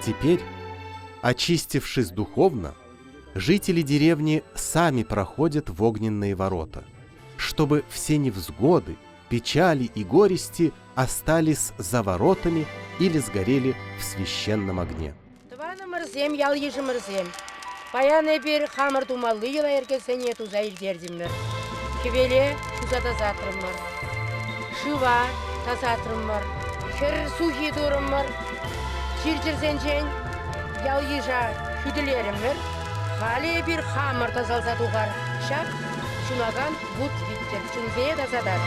Теперь, очистившись духовно, жители деревни сами проходят в огненные ворота, чтобы все невзгоды, печали и горести остались за воротами или сгорели в священном огне. Баяны бер хамыр думалы ела эркесене тузайыр дердиммер. Кивеле тузада затрыммар. Шыва тазатрыммар. Хер сухи дурыммар. Чирчирсенчен ял ежа хүділеріммер. Хали бир хамыр тазалса туғар. Шак шунаган бут биттер. Шунзее тазадар.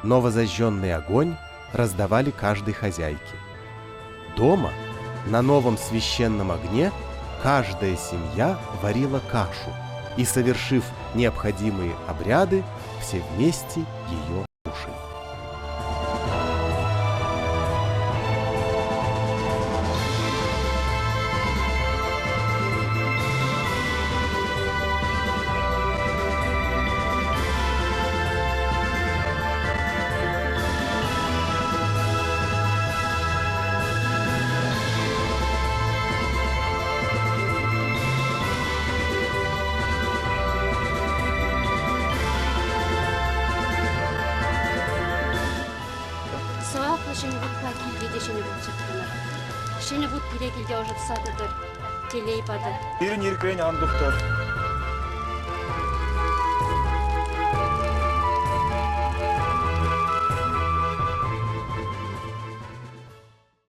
Новозажженный огонь раздавали каждой хозяйке. Дома, на новом священном огне, каждая семья варила кашу и, совершив необходимые обряды, все вместе ее кушали. Şimdi bu pire gilge oje tsadıdır. Teley badı. Birin yirkreyn anduktur.